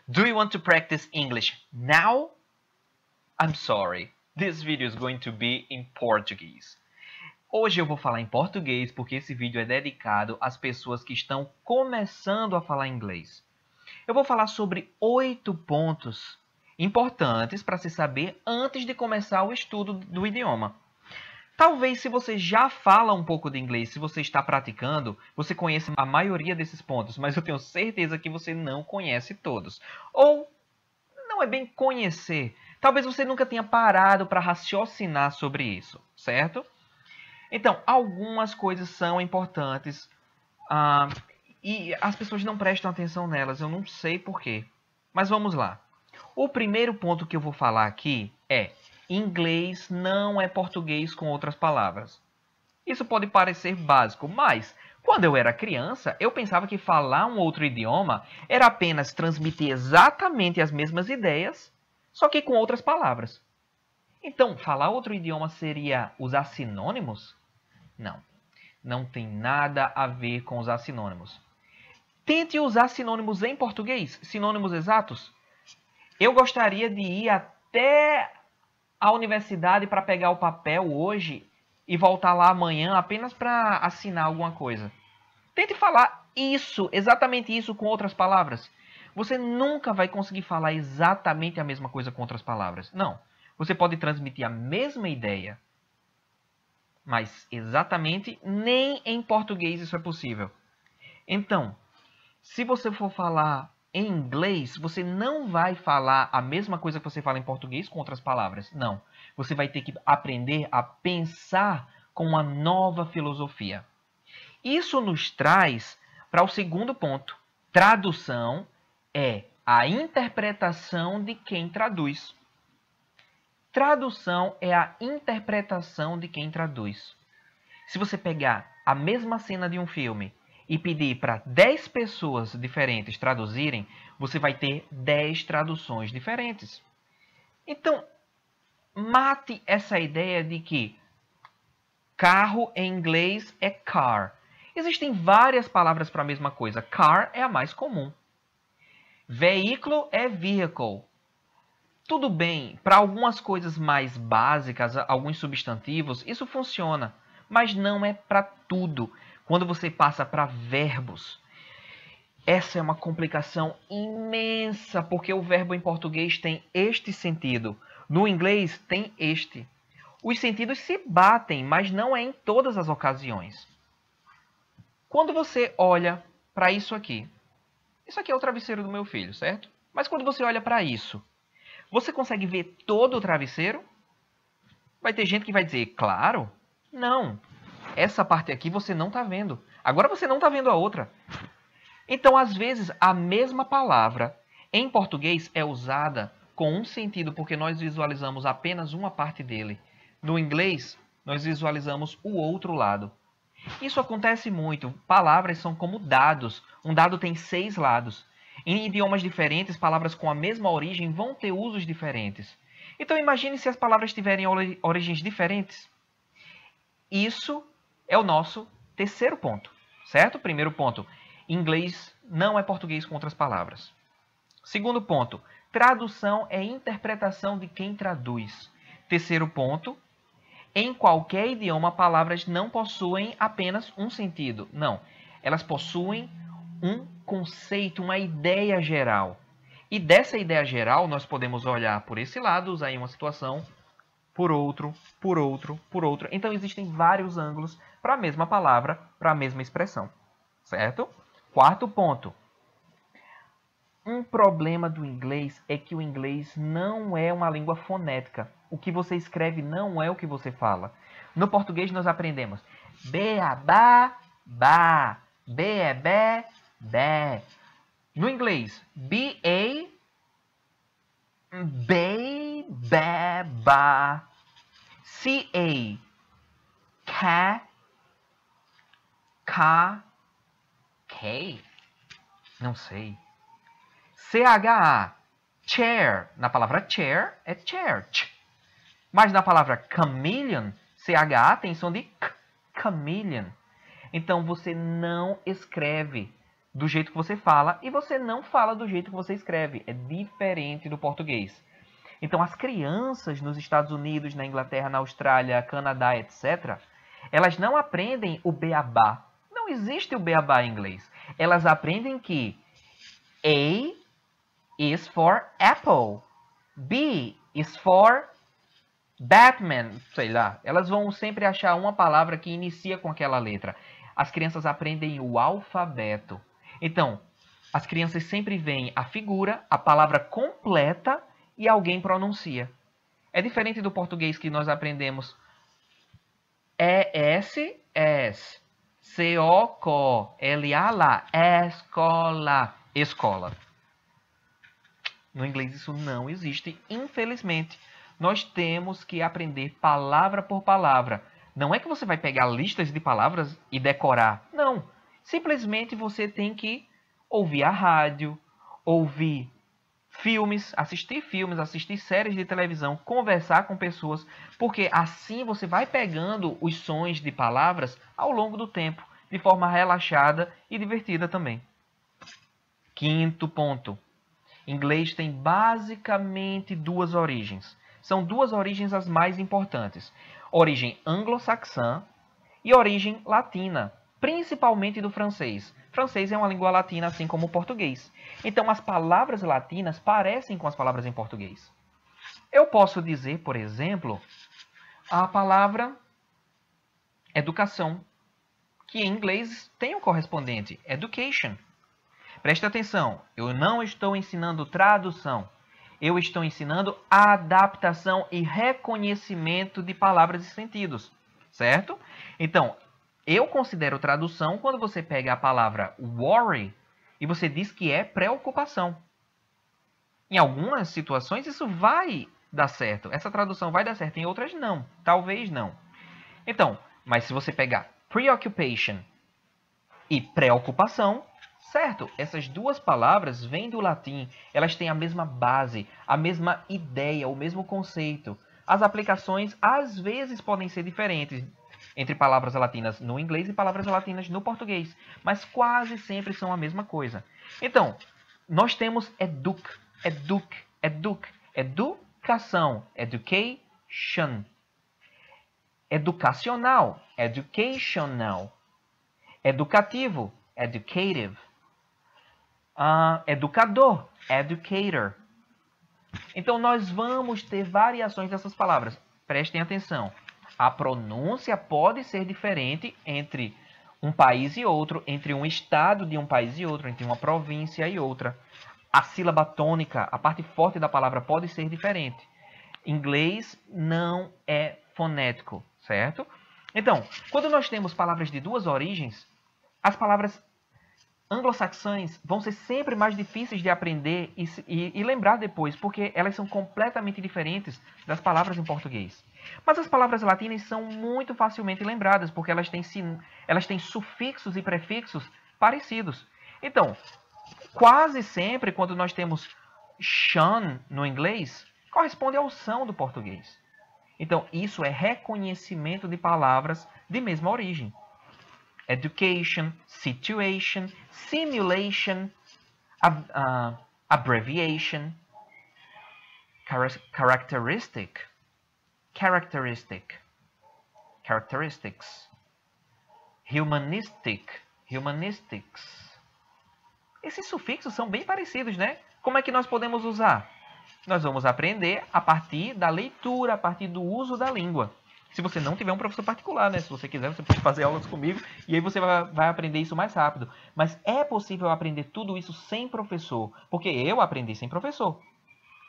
Do you want to practice English now? I'm sorry, this video is going to be in Portuguese. Hoje eu vou falar em português porque esse vídeo é dedicado às pessoas que estão começando a falar inglês. Eu vou falar sobre 8 pontos importantes para se saber antes de começar o estudo do idioma. Talvez se você já fala um pouco de inglês, se você está praticando, você conheça a maioria desses pontos, mas eu tenho certeza que você não conhece todos. Ou não é bem conhecer, talvez você nunca tenha parado para raciocinar sobre isso, certo? Então, algumas coisas são importantes e as pessoas não prestam atenção nelas, eu não sei porquê. Mas vamos lá. O primeiro ponto que eu vou falar aqui é: inglês não é português com outras palavras. Isso pode parecer básico, mas quando eu era criança, eu pensava que falar um outro idioma era apenas transmitir exatamente as mesmas ideias, só que com outras palavras. Então, falar outro idioma seria usar sinônimos? Não, não tem nada a ver com usar sinônimos. Tente usar sinônimos em português, sinônimos exatos. Eu gostaria de ir até a universidade para pegar o papel hoje e voltar lá amanhã apenas para assinar alguma coisa. Tente falar isso, exatamente isso com outras palavras. Você nunca vai conseguir falar exatamente a mesma coisa com outras palavras. Não. Você pode transmitir a mesma ideia, mas exatamente nem em português isso é possível. Então, se você for falar em inglês, você não vai falar a mesma coisa que você fala em português com outras palavras. Não. Você vai ter que aprender a pensar com uma nova filosofia. Isso nos traz para o segundo ponto. Tradução é a interpretação de quem traduz. Tradução é a interpretação de quem traduz. Se você pegar a mesma cena de um filme e pedir para 10 pessoas diferentes traduzirem, você vai ter 10 traduções diferentes. Então, mate essa ideia de que carro em inglês é car. Existem várias palavras para a mesma coisa. Car é a mais comum. Veículo é vehicle. Tudo bem, para algumas coisas mais básicas, alguns substantivos, isso funciona, mas não é para tudo. Quando você passa para verbos, essa é uma complicação imensa, porque o verbo em português tem este sentido, no inglês tem este. Os sentidos se batem, mas não é em todas as ocasiões. Quando você olha para isso aqui é o travesseiro do meu filho, certo? Mas quando você olha para isso, você consegue ver todo o travesseiro? Vai ter gente que vai dizer, claro, não. Essa parte aqui você não está vendo. Agora você não está vendo a outra. Então, às vezes, a mesma palavra em português é usada com um sentido porque nós visualizamos apenas uma parte dele. No inglês, nós visualizamos o outro lado. Isso acontece muito. Palavras são como dados. Um dado tem 6 lados. Em idiomas diferentes, palavras com a mesma origem vão ter usos diferentes. Então, imagine se as palavras tiverem origens diferentes. Isso é o nosso terceiro ponto, certo? Primeiro ponto, inglês não é português com outras palavras. Segundo ponto, tradução é interpretação de quem traduz. Terceiro ponto, em qualquer idioma, palavras não possuem apenas um sentido. Não, elas possuem um conceito, uma ideia geral. E dessa ideia geral, nós podemos olhar por esse lado, usar em uma situação, por outro, por outro, por outro. Então, existem vários ângulos para a mesma palavra, para a mesma expressão. Certo? Quarto ponto. Um problema do inglês é que o inglês não é uma língua fonética. O que você escreve não é o que você fala. No português, nós aprendemos B, A, ba, ba. B é bé, bé. No inglês, B-A, be, bé, ba. C-A, ca, ca, K. Não sei. C-H-A, chair. Na palavra chair é church. Mas na palavra chameleon, C-H-A tem som de k, chameleon. Então você não escreve do jeito que você fala e você não fala do jeito que você escreve. É diferente do português. Então, as crianças nos Estados Unidos, na Inglaterra, na Austrália, Canadá, etc., elas não aprendem o beabá. Não existe o beabá em inglês. Elas aprendem que A is for apple. B is for Batman. Sei lá. Elas vão sempre achar uma palavra que inicia com aquela letra. As crianças aprendem o alfabeto. Então, as crianças sempre veem a figura, a palavra completa e alguém pronuncia. É diferente do português que nós aprendemos ES, ES, CO, LA, lá, escola, escola. No inglês isso não existe, infelizmente. Nós temos que aprender palavra por palavra. Não é que você vai pegar listas de palavras e decorar. Não. Simplesmente você tem que ouvir a rádio, ouvir filmes, assistir séries de televisão, conversar com pessoas, porque assim você vai pegando os sons de palavras ao longo do tempo, de forma relaxada e divertida também. Quinto ponto. Inglês tem basicamente duas origens. São duas origens as mais importantes. Origem anglo-saxã e origem latina, principalmente do francês. Francês é uma língua latina, assim como o português. Então, as palavras latinas parecem com as palavras em português. Eu posso dizer, por exemplo, a palavra educação, que em inglês tem um correspondente, education. Preste atenção, eu não estou ensinando tradução. Eu estou ensinando adaptação e reconhecimento de palavras e sentidos, certo? Então, eu considero tradução quando você pega a palavra worry e você diz que é preocupação. Em algumas situações isso vai dar certo. Essa tradução vai dar certo, em outras não. Talvez não. Então, mas se você pegar preoccupation e preocupação, certo? Essas duas palavras vêm do latim. Elas têm a mesma base, a mesma ideia, o mesmo conceito. As aplicações às vezes podem ser diferentes entre palavras latinas no inglês e palavras latinas no português, mas quase sempre são a mesma coisa. Então, nós temos educação, education, educacional, educational, educativo, educative, educador, educator. Então, nós vamos ter variações dessas palavras. Prestem atenção. A pronúncia pode ser diferente entre um país e outro, entre um estado de um país e outro, entre uma província e outra. A sílaba tônica, a parte forte da palavra, pode ser diferente. Inglês não é fonético, certo? Então, quando nós temos palavras de duas origens, as palavras anglo-saxãs vão ser sempre mais difíceis de aprender e lembrar depois, porque elas são completamente diferentes das palavras em português. Mas as palavras latinas são muito facilmente lembradas, porque elas têm sufixos e prefixos parecidos. Então, quase sempre, quando nós temos shun no inglês, corresponde ao são do português. Então, isso é reconhecimento de palavras de mesma origem. Education, situation, simulation, abbreviation, characteristic, characteristics, humanistics. Esses sufixos são bem parecidos, né? Como é que nós podemos usar? Nós vamos aprender a partir da leitura, a partir do uso da língua. Se você não tiver um professor particular, né? Se você quiser, você pode fazer aulas comigo e aí você vai aprender isso mais rápido. Mas é possível aprender tudo isso sem professor, porque eu aprendi sem professor.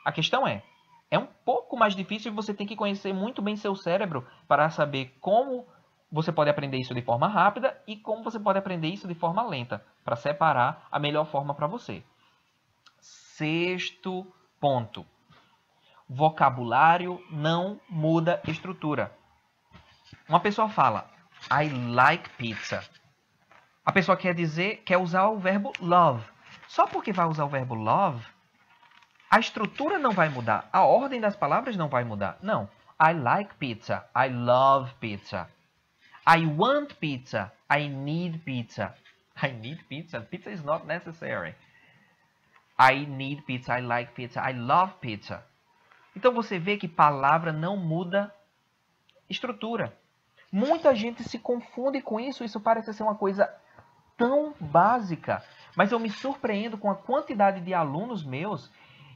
A questão é um pouco mais difícil e você tem que conhecer muito bem seu cérebro para saber como você pode aprender isso de forma rápida e como você pode aprender isso de forma lenta, para separar a melhor forma para você. Sexto ponto. Vocabulário não muda estrutura. Uma pessoa fala, I like pizza. A pessoa quer usar o verbo love. Só porque vai usar o verbo love, a estrutura não vai mudar. A ordem das palavras não vai mudar. Não. I like pizza. I love pizza. I want pizza. I need pizza. I need pizza. Pizza is not necessary. I need pizza. I like pizza. I love pizza. Então você vê que palavra não muda estrutura. Muita gente se confunde com isso. Isso parece ser uma coisa tão básica. Mas eu me surpreendo com a quantidade de alunos meus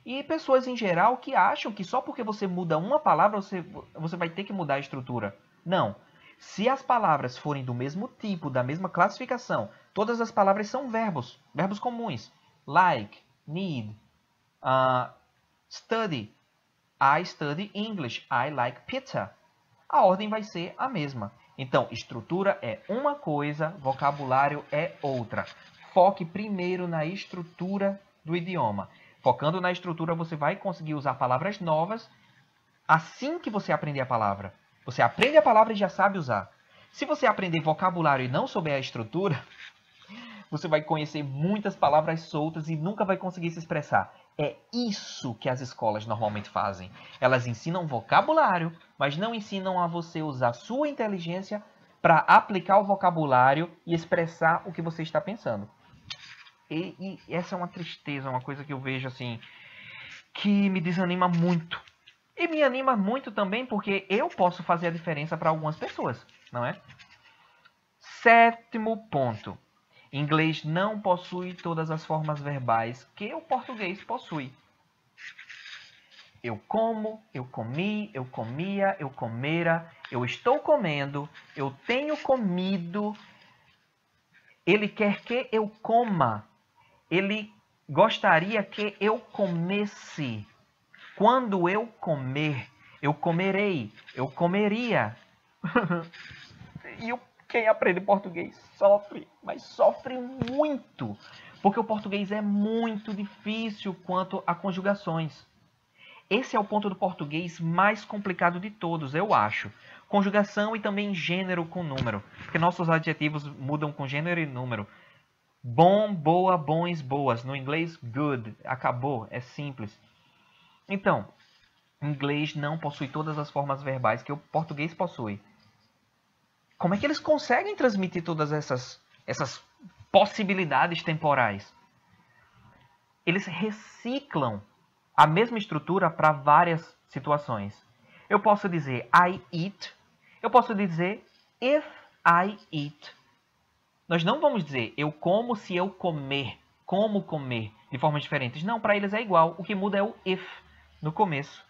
e pessoas em geral que acham que só porque você muda uma palavra, você vai ter que mudar a estrutura. Não. Se as palavras forem do mesmo tipo, da mesma classificação, todas as palavras são verbos. Verbos comuns. Like, need, study. I study English. I like pizza. A ordem vai ser a mesma. Então, estrutura é uma coisa, vocabulário é outra. Foque primeiro na estrutura do idioma. Focando na estrutura, você vai conseguir usar palavras novas assim que você aprender a palavra. Você aprende a palavra e já sabe usar. Se você aprender vocabulário e não souber a estrutura, você vai conhecer muitas palavras soltas e nunca vai conseguir se expressar. É isso que as escolas normalmente fazem. Elas ensinam vocabulário, mas não ensinam a você usar sua inteligência para aplicar o vocabulário e expressar o que você está pensando. E essa é uma tristeza, uma coisa que eu vejo assim, que me desanima muito. E me anima muito também porque eu posso fazer a diferença para algumas pessoas, não é? 7º ponto. Inglês não possui todas as formas verbais que o português possui. Eu como, eu comi, eu comia, eu comera, eu estou comendo, eu tenho comido. Ele quer que eu coma. Ele gostaria que eu comesse. Quando eu comer, eu comerei, eu comeria. E quem aprende português sofre, mas sofre muito. Porque o português é muito difícil quanto a conjugações. Esse é o ponto do português mais complicado de todos, eu acho. Conjugação e também gênero com número. Porque nossos adjetivos mudam com gênero e número. Bom, boa, bons, boas. No inglês, good. Acabou, é simples. Então, inglês não possui todas as formas verbais que o português possui. Como é que eles conseguem transmitir todas essas possibilidades temporais? Eles reciclam a mesma estrutura para várias situações. Eu posso dizer I eat. Eu posso dizer if I eat. Nós não vamos dizer eu como se eu comer. Como comer de formas diferentes. Não, para eles é igual. O que muda é o if no começo.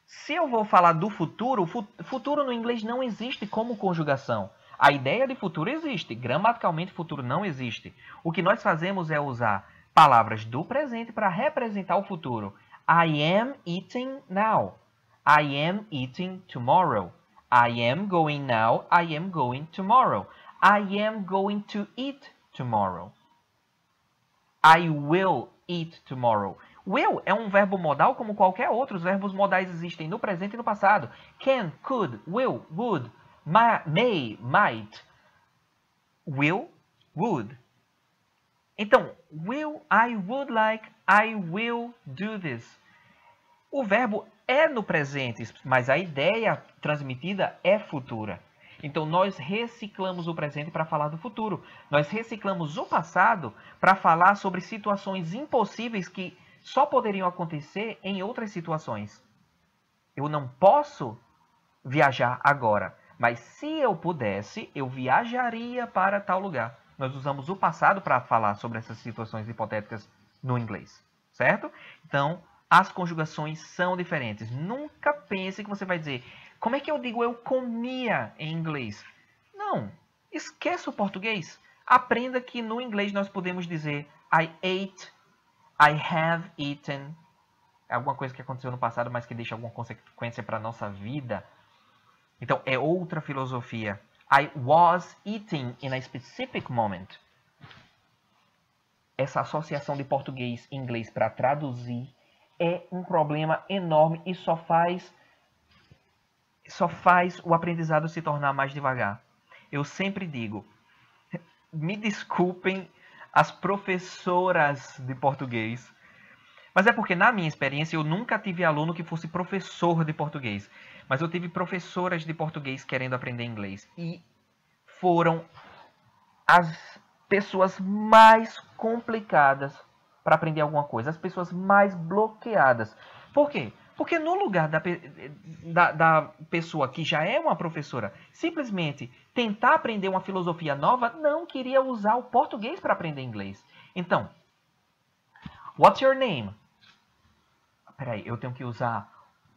Se eu vou falar do futuro, futuro no inglês não existe como conjugação. A ideia de futuro existe. Gramaticalmente, futuro não existe. O que nós fazemos é usar palavras do presente para representar o futuro. I am eating now. I am eating tomorrow. I am going now. I am going tomorrow. I am going to eat tomorrow. I will eat tomorrow. Will é um verbo modal como qualquer outro. Os verbos modais existem no presente e no passado. Can, could, will, would, may, might. Will, would. Então, will, I would like, I will do this. O verbo é no presente, mas a ideia transmitida é futura. Então, nós reciclamos o presente para falar do futuro. Nós reciclamos o passado para falar sobre situações impossíveis que só poderiam acontecer em outras situações. Eu não posso viajar agora, mas se eu pudesse, eu viajaria para tal lugar. Nós usamos o passado para falar sobre essas situações hipotéticas no inglês, certo? Então, as conjugações são diferentes. Nunca pense que você vai dizer, como é que eu digo eu comia em inglês? Não, esqueça o português. Aprenda que no inglês nós podemos dizer I ate, I have eaten. É alguma coisa que aconteceu no passado, mas que deixa alguma consequência para a nossa vida. Então, é outra filosofia. I was eating in a specific moment. Essa associação de português e inglês para traduzir é um problema enorme e só faz o aprendizado se tornar mais devagar. Eu sempre digo, me desculpem as professoras de português, mas é porque na minha experiência eu nunca tive aluno que fosse professor de português, mas eu tive professoras de português querendo aprender inglês e foram as pessoas mais complicadas para aprender alguma coisa, as pessoas mais bloqueadas. Por quê? Porque no lugar da pessoa que já é uma professora simplesmente tentar aprender uma filosofia nova, não queria usar o português para aprender inglês. Então, what's your name? Peraí, eu tenho que usar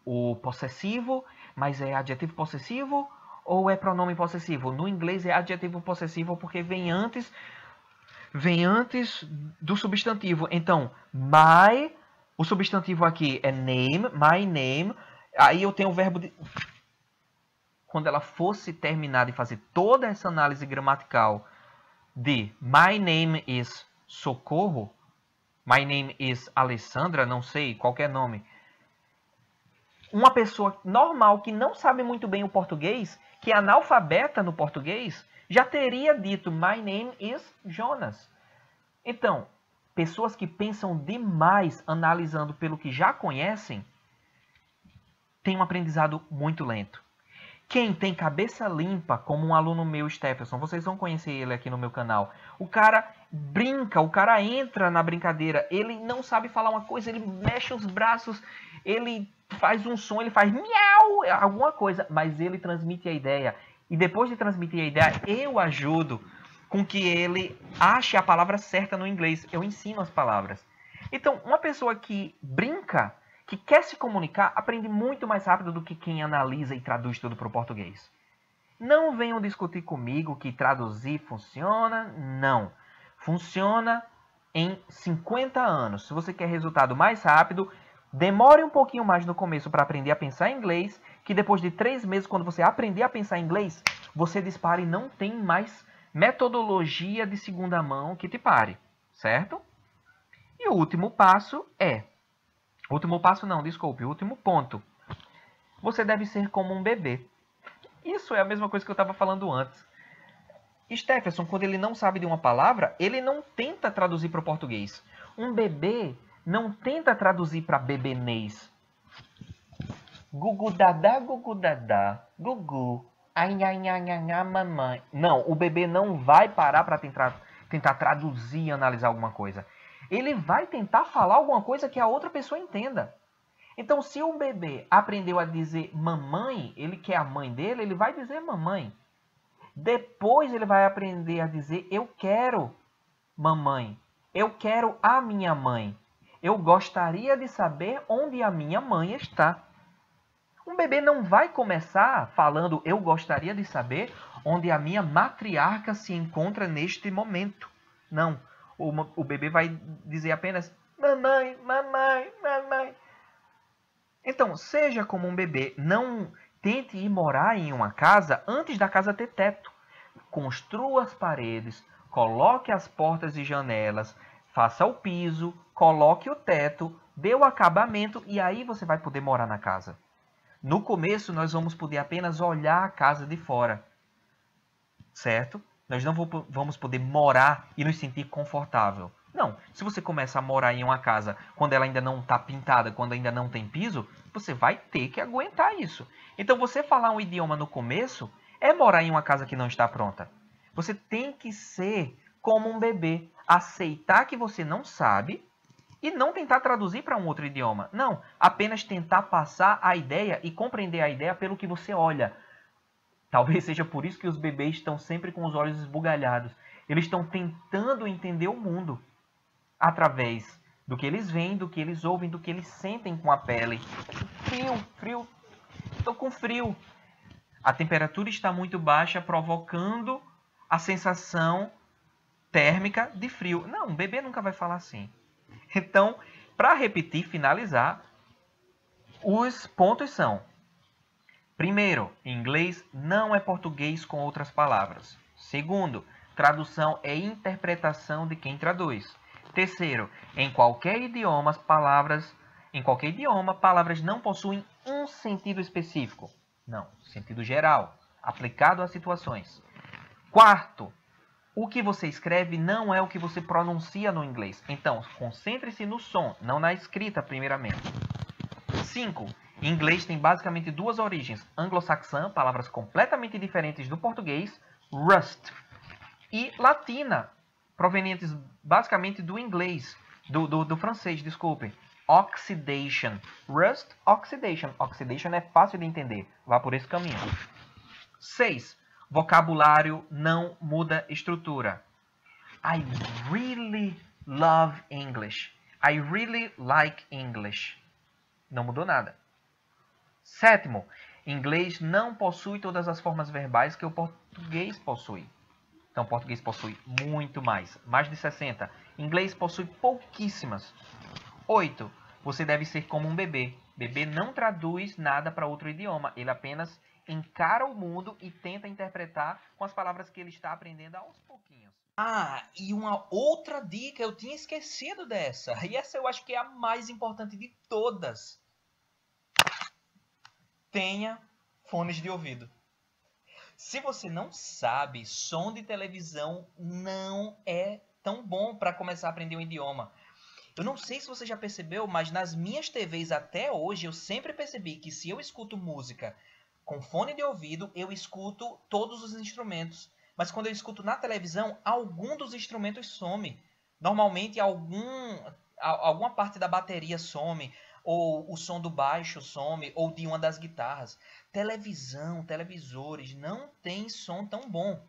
o possessivo, mas é adjetivo possessivo ou é pronome possessivo? No inglês é adjetivo possessivo porque vem antes do substantivo. Então, my, o substantivo aqui é name, my name. Aí eu tenho o verbo de... Quando ela fosse terminar de fazer toda essa análise gramatical de my name is Socorro, my name is Alessandra, não sei, qualquer nome. Uma pessoa normal que não sabe muito bem o português, que é analfabeta no português, já teria dito my name is Jonas. Então, pessoas que pensam demais analisando pelo que já conhecem, têm um aprendizado muito lento. Quem tem cabeça limpa, como um aluno meu, Stephenson, vocês vão conhecer ele aqui no meu canal. O cara brinca, o cara entra na brincadeira, ele não sabe falar uma coisa, ele mexe os braços, ele faz um som, ele faz miau, alguma coisa, mas ele transmite a ideia. E depois de transmitir a ideia, eu ajudo com que ele ache a palavra certa no inglês. Eu ensino as palavras. Então, uma pessoa que brinca, que quer se comunicar, aprende muito mais rápido do que quem analisa e traduz tudo para o português. Não venham discutir comigo que traduzir funciona. Não. Funciona em 50 anos. Se você quer resultado mais rápido, demore um pouquinho mais no começo para aprender a pensar em inglês, que depois de 3 meses, quando você aprender a pensar em inglês, você dispara e não tem mais metodologia de segunda mão que te pare, certo? E o último passo é... O último ponto. Você deve ser como um bebê. Isso é a mesma coisa que eu estava falando antes. Stephenson, quando ele não sabe de uma palavra, ele não tenta traduzir para o português. Um bebê não tenta traduzir para bebenês. Gugu dadá, gugu. Ai, ai, ai, ai, ai, mamãe. Não, o bebê não vai parar para tentar traduzir e analisar alguma coisa. Ele vai tentar falar alguma coisa que a outra pessoa entenda. Então, se o bebê aprendeu a dizer mamãe, ele quer a mãe dele, ele vai dizer mamãe. Depois ele vai aprender a dizer eu quero mamãe. Eu quero a minha mãe. Eu gostaria de saber onde a minha mãe está. Um bebê não vai começar falando eu gostaria de saber onde a minha matriarca se encontra neste momento. Não. O bebê vai dizer apenas mamãe, mamãe, mamãe. Então, seja como um bebê, não tente ir morar em uma casa antes da casa ter teto. Construa as paredes, coloque as portas e janelas, faça o piso, coloque o teto, dê o acabamento e aí você vai poder morar na casa. No começo, nós vamos poder apenas olhar a casa de fora, certo? Nós não vamos poder morar e nos sentir confortável. Não, se você começa a morar em uma casa quando ela ainda não está pintada, quando ainda não tem piso, você vai ter que aguentar isso. Então, você falar um idioma no começo é morar em uma casa que não está pronta. Você tem que ser como um bebê, aceitar que você não sabe e não tentar traduzir para um outro idioma. Não, apenas tentar passar a ideia e compreender a ideia pelo que você olha. Talvez seja por isso que os bebês estão sempre com os olhos esbugalhados. Eles estão tentando entender o mundo através do que eles veem, do que eles ouvem, do que eles sentem com a pele. Frio. Estou com frio. A temperatura está muito baixa, provocando a sensação térmica de frio. Não, um bebê nunca vai falar assim. Então, para repetir, finalizar, os pontos são: primeiro, inglês não é português com outras palavras. Segundo, tradução é interpretação de quem traduz. Terceiro, em qualquer idioma, palavras não possuem um sentido específico. Não, sentido geral, aplicado a situações. Quarto, o que você escreve não é o que você pronuncia no inglês. Então, concentre-se no som, não na escrita, primeiramente. 5. Inglês tem basicamente duas origens. Anglo-saxã, palavras completamente diferentes do português, rust. E latina, provenientes basicamente do inglês, do francês, desculpe. Oxidation. Rust, oxidation. Oxidation é fácil de entender. Vá por esse caminho. 6. Vocabulário não muda estrutura. I really love English. I really like English. Não mudou nada. 7. Inglês não possui todas as formas verbais que o português possui. Então, o português possui muito mais. Mais de 60. Inglês possui pouquíssimas. 8. Você deve ser como um bebê. Bebê não traduz nada para outro idioma. Ele apenas encara o mundo e tenta interpretar com as palavras que ele está aprendendo aos pouquinhos. Ah, e uma outra dica, eu tinha esquecido dessa. E essa eu acho que é a mais importante de todas. Tenha fones de ouvido. Se você não sabe, som de televisão não é tão bom para começar a aprender um idioma. Eu não sei se você já percebeu, mas nas minhas TVs até hoje eu sempre percebi que se eu escuto música com fone de ouvido, eu escuto todos os instrumentos. Mas quando eu escuto na televisão, algum dos instrumentos some. Normalmente alguma parte da bateria some, ou o som do baixo some, ou de uma das guitarras. Televisão, televisores, não tem som tão bom.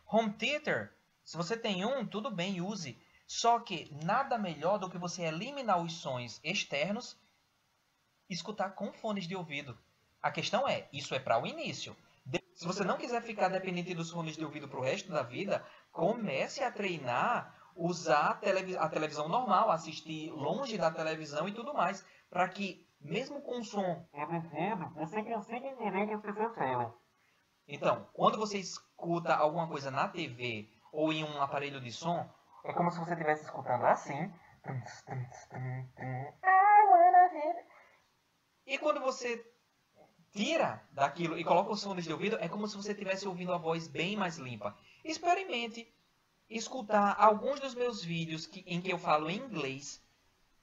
Home theater, se você tem um, tudo bem, use. Só que nada melhor do que você eliminar os sons externos e escutar com fones de ouvido. A questão é, isso é para o início. Se você não quiser ficar dependente dos fones de ouvido para o resto da vida, comece a treinar, usar a televisão normal, assistir longe da televisão e tudo mais, para que, mesmo com som abafado, você consiga entender o que as pessoas falam. Então, quando você escuta alguma coisa na TV ou em um aparelho de som, é como se você estivesse escutando assim. E quando você tira daquilo e coloca os fones de ouvido, é como se você estivesse ouvindo a voz bem mais limpa. Experimente escutar alguns dos meus vídeos em que eu falo em inglês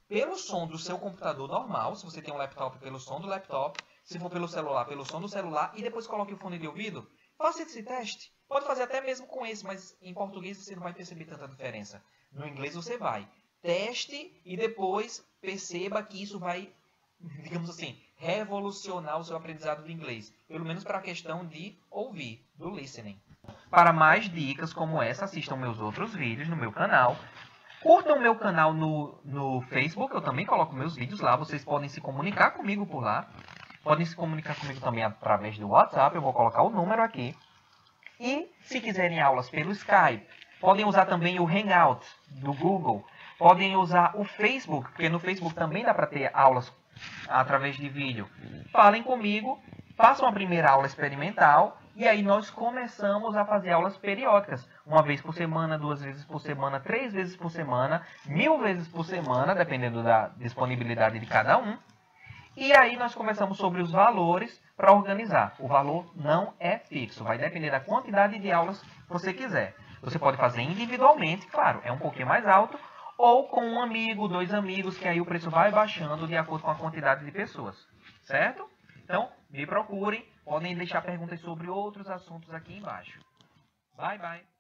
pelo som do seu computador normal, se você tem um laptop, pelo som do laptop, se for pelo celular, pelo som do celular, e depois coloque o fone de ouvido. Faça esse teste. Pode fazer até mesmo com esse, mas em português você não vai perceber tanta diferença. No inglês você vai. Teste e depois perceba que isso vai, digamos assim, revolucionar o seu aprendizado do inglês. Pelo menos para a questão de ouvir, do listening. Para mais dicas como essa, assistam meus outros vídeos no meu canal. Curtam meu canal no Facebook, eu também coloco meus vídeos lá. Vocês podem se comunicar comigo por lá. Podem se comunicar comigo também através do WhatsApp, eu vou colocar o número aqui. E se quiserem aulas pelo Skype, podem usar também o Hangout do Google. Podem usar o Facebook, porque no Facebook também dá para ter aulas através de vídeo. Falem comigo, façam a primeira aula experimental e aí nós começamos a fazer aulas periódicas. 1 vez por semana, 2 vezes por semana, 3 vezes por semana, 1000 vezes por semana, dependendo da disponibilidade de cada um. E aí nós começamos sobre os valores para organizar. O valor não é fixo, vai depender da quantidade de aulas que você quiser. Você pode fazer individualmente, claro, é um pouquinho mais alto, ou com um amigo, 2 amigos, que aí o preço vai baixando de acordo com a quantidade de pessoas. Certo? Então, me procurem, podem deixar perguntas sobre outros assuntos aqui embaixo. Bye, bye!